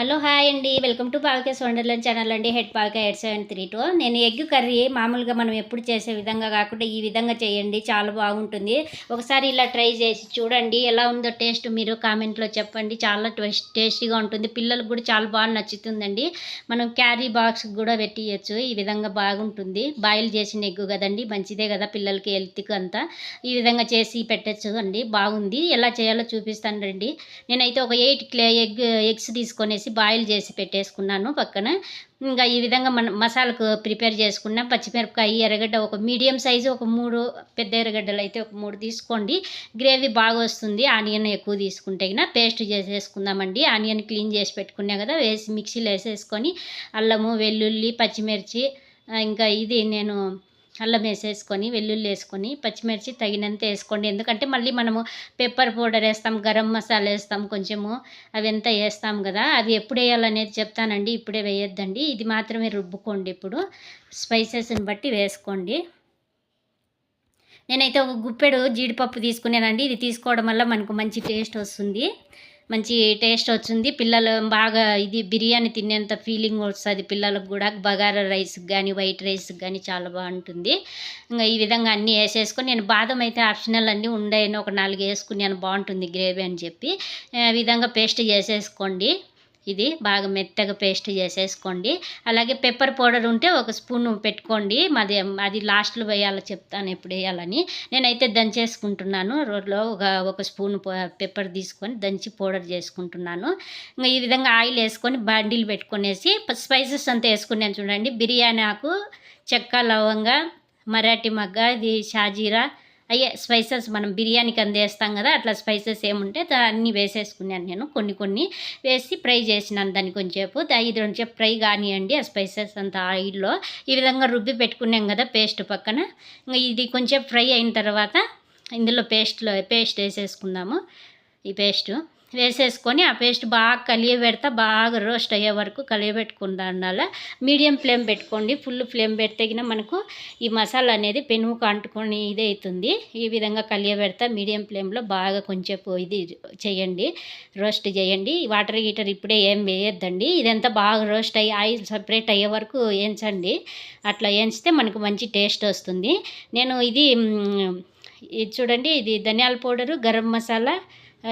Hello hi అండి, welcome to పాలకేస్ wonderland channel అండి. Head పాలక 8732. నేను ఎగ్ కర్రీ మామూలుగా మనం ఎప్పుడు చేసే విధంగా కాకుండా ఈ విధంగా చేయండి, చాలా బాగుంటుంది. ఒకసారి ఇలా ట్రై చేసి చూడండి, ఎలా ఉందో టేస్ట్ మీరు కామెంట్లో చెప్పండి. చాలా టేస్టీగా ఉంటుంది, పిల్లలకు కూడా చాలా బాగా నచ్చుతుందండి. మనం క్యారీ బాక్స్ కూడా పెట్టియచ్చు, ఈ విధంగా బాగుంటుంది. బాయిల్ చేసిన ఎగ్ కదండి, మంచిదే కదా పిల్లలకి హెల్త్కి అంతా. ఈ విధంగా చేసి పెట్టచ్చు అండి, బాగుంది. ఎలా చేయాలో చూపిస్తాను రండి. నేనైతే ఒక 8 ఎగ్స్ తీసుకొనేసి బాయిల్ చేసి పెట్టేసుకున్నాను పక్కన. ఇంకా ఈ విధంగా మనం మసాలాకు ప్రిపేర్ చేసుకున్న పచ్చిమిరపకాయ, ఎర్రగడ్డ ఒక మీడియం సైజు ఒక 3, పెద్ద ఎర్రగడ్డలు అయితే ఒక 3 తీసుకోండి. గ్రేవీ బాగా వస్తుంది. ఆనియన్ ఎక్కువ తీసుకుంటే పేస్ట్ చేసేసుకుందామండి. ఆనియన్ క్లీన్ చేసి పెట్టుకున్నా కదా, వేసి మిక్సీలో వేసేసుకొని అల్లము, వెల్లుల్లి, పచ్చిమిర్చి, ఇంకా ఇది నేను అల్లం వేసేసుకొని, వెల్లుల్లి వేసుకొని, పచ్చిమిర్చి తగినంత వేసుకోండి. ఎందుకంటే మళ్ళీ మనము పెప్పర్ పౌడర్ వేస్తాం, గరం మసాలా వేస్తాం, కొంచెము అవంతా వేస్తాం కదా. అవి ఎప్పుడు వేయాలనేది చెప్తానండి, ఇప్పుడే వేయొద్దండి. ఇది మాత్రమే రుబ్బుకోండి. ఇప్పుడు స్పైసెస్ని బట్టి వేసుకోండి. నేనైతే ఒక గుప్పెడు జీడిపప్పు తీసుకున్నానండి. ఇది తీసుకోవడం వల్ల మనకు మంచి టేస్ట్ వస్తుంది, పిల్లలు బాగా ఇది బిర్యానీ తినేంత ఫీలింగ్ వస్తుంది పిల్లలకు కూడా. బగారా రైస్కి కానీ, వైట్ రైస్కి కానీ చాలా బాగుంటుంది. ఇంకా ఈ విధంగా అన్నీ వేసేసుకొని, నేను బాదం అయితే ఆప్షనల్ అన్నీ ఉండేను, ఒక 4 వేసుకున్నాను, బాగుంటుంది గ్రేవీ అని చెప్పి. ఈ విధంగా పేస్ట్ చేసేసుకోండి. ఇది బాగా మెత్తగా పేస్ట్ చేసేసుకోండి. అలాగే పెప్పర్ పౌడర్ ఉంటే ఒక స్పూన్ పెట్టుకోండి. అది లాస్ట్లో వేయాలో చెప్తాను ఎప్పుడు వేయాలని. నేనైతే దంచేసుకుంటున్నాను రోడ్లో. ఒక స్పూన్ పెప్పర్ తీసుకొని దంచి పౌడర్ చేసుకుంటున్నాను. ఇంకా ఈ విధంగా ఆయిల్ వేసుకొని బండిలు పెట్టుకునేసి స్పైసెస్ అంతా వేసుకున్నాను చూడండి. బిర్యానీ ఆకు, చెక్క, లవంగా, మరాఠీ మగ్గ, ఇది షాజీరా, అయ్యే స్పైసెస్ మనం బిర్యానీకి అందేస్తాం కదా, అట్లా స్పైసెస్ ఏముంటే అన్నీ వేసేసుకున్నాను నేను. కొన్ని వేసి ఫ్రై చేసినాను దాన్ని కొంచెంసేపు. 5 నిమిషాలు ఫ్రై కానివ్వండి ఆ స్పైసెస్ అంతా ఆయిల్లో. ఈ విధంగా రుబ్బి పెట్టుకున్నాం కదా పేస్ట్ పక్కన. ఇంకా ఇది కొంచెం ఫ్రై అయిన తర్వాత ఇందులో పేస్ట్ వేసేసుకుందాము. ఈ పేస్ట్ వేసేసుకొని ఆ పేస్ట్ బాగా కలియబెడతా, బాగా రోస్ట్ అయ్యే వరకు కలియబెట్టుకుంటా ఉండాలి. మీడియం ఫ్లేమ్ పెట్టుకోండి. ఫుల్ ఫ్లేమ్ పెడితే మనకు ఈ మసాలా అనేది పెనుముకు అంటుకొని ఇది అవుతుంది. ఈ విధంగా కలియబెడతా మీడియం ఫ్లేమ్లో బాగా కొంచెం ఇది చేయండి, రోస్ట్ చేయండి. వాటర్ హీటర్ ఇప్పుడే ఏం వేయొద్దండి. ఇదంతా బాగా రోస్ట్ అయ్యి ఆయిల్ సపరేట్ అయ్యే వరకు వేయించండి. అట్లా వేయించితే మనకు మంచి టేస్ట్ వస్తుంది. నేను ఇది చూడండి, ఇది ధనియాల పౌడరు, గరం మసాలా,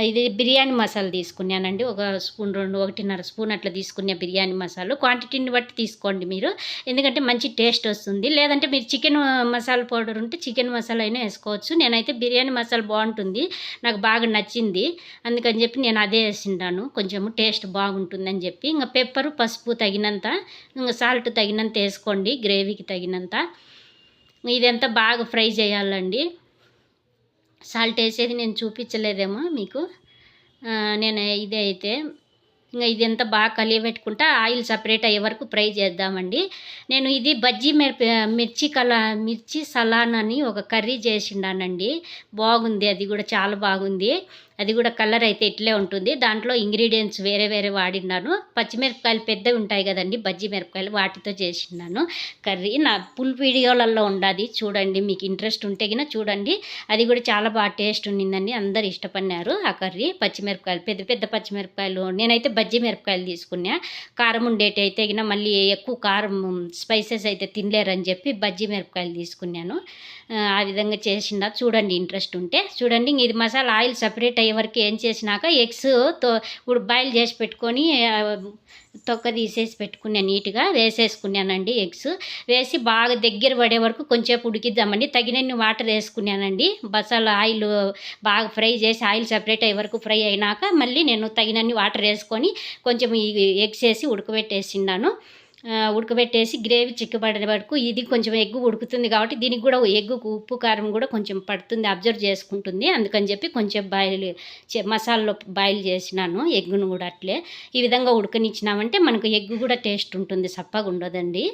ఇది బిర్యానీ మసాలా తీసుకున్నానండి. ఒక స్పూన్, 1.5 స్పూన్ అట్లా తీసుకునే బిర్యానీ మసాలా. క్వాంటిటీని బట్టి తీసుకోండి మీరు, ఎందుకంటే మంచి టేస్ట్ వస్తుంది. లేదంటే మీరు చికెన్ మసాలా పౌడర్ ఉంటే చికెన్ మసాలా అయినా వేసుకోవచ్చు. నేనైతే బిర్యానీ మసాలా బాగుంటుంది, నాకు బాగా నచ్చింది, అందుకని చెప్పి నేను అదే వేసిండాను. కొంచెము టేస్ట్ బాగుంటుందని చెప్పి. ఇంకా పెప్పరు, పసుపు తగినంత, ఇంకా సాల్ట్ తగినంత వేసుకోండి, గ్రేవీకి తగినంత. ఇదంతా బాగా ఫ్రై చేయాలండి. సాల్ట్ వేసేది నేను చూపించలేదేమో మీకు. నేను ఇదే అయితే ఇంకా ఇదంతా బాగా కలియబెట్టుకుంటా ఆయిల్ సపరేట్ అయ్యే వరకు ఫ్రై చేద్దామండి. నేను ఇది బజ్జీ మిర్చి సలాన్ అని ఒక కర్రీ చేసిండానండి, బాగుంది. అది కూడా చాలా బాగుంది. అది కూడా కలర్ అయితే ఇట్లే ఉంటుంది. దాంట్లో ఇంగ్రీడియంట్స్ వేరే వాడినాను. పచ్చిమిరపకాయలు పెద్దవి ఉంటాయి కదండి, బజ్జీ మిరపకాయలు, వాటితో చేసినాను కర్రీ. నా ఫుల్ వీడియోలలో ఉండాది, చూడండి. మీకు ఇంట్రెస్ట్ ఉంటే గిన చూడండి. అది కూడా చాలా బాగా టేస్ట్ ఉండిందండి, అందరు ఇష్టపడినారు ఆ కర్రీ. పచ్చిమిరపకాయలు, పెద్ద పచ్చిమిరపకాయలు, నేనైతే బజ్జీ మిరపకాయలు తీసుకున్నా. కారం ఉండేటి అయితే గిన మళ్ళీ ఎక్కువ కారం స్పైసెస్ అయితే తినలేరని చెప్పి బజ్జీ మిరపకాయలు తీసుకున్నాను. ఆ విధంగా చేసిందా చూడండి, ఇంట్రెస్ట్ ఉంటే చూడండి. ఇది మసాలా ఆయిల్ సపరేట్ అయ్యే వరకు ఏం చేసినాక ఎగ్స్తో బాయిల్ చేసి పెట్టుకొని తొక్క తీసేసి పెట్టుకున్నాను, నీట్గా వేసేసుకున్నానండి. ఎగ్స్ వేసి బాగా దగ్గర పడే వరకు కొంచెంసేపు ఉడికిద్దామండి. తగినన్ని వాటర్ వేసుకున్నానండి. మసాలా ఆయిల్ బాగా ఫ్రై చేసి ఆయిల్ సపరేట్ అయ్యే వరకు ఫ్రై అయినాక మళ్ళీ నేను తగినన్ని వాటర్ వేసుకొని కొంచెం ఈ ఎగ్స్ వేసి ఉడకబెట్టేసి గ్రేవీ చిక్కబడే వరకు. ఇది కొంచెం ఎగ్గు ఉడుకుతుంది కాబట్టి దీనికి కూడా ఎగ్గుకు ఉప్పు కారం కూడా కొంచెం పడుతుంది, అబ్జర్వ్ చేసుకుంటుంది. అందుకని చెప్పి కొంచెం మసాలాలో బాయిల్ చేసినాను ఎగ్గును కూడా అట్లే. ఈ విధంగా ఉడకనిచ్చినామంటే మనకు ఎగ్గు కూడా టేస్ట్ ఉంటుంది, సప్పగా ఉండదండి.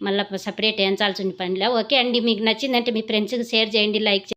మళ్ళీ సపరేట్ వేయించాల్సిన పనిలే. ఓకే అండి, మీకు నచ్చిందంటే మీ ఫ్రెండ్స్కి షేర్ చేయండి, లైక్ చేయండి.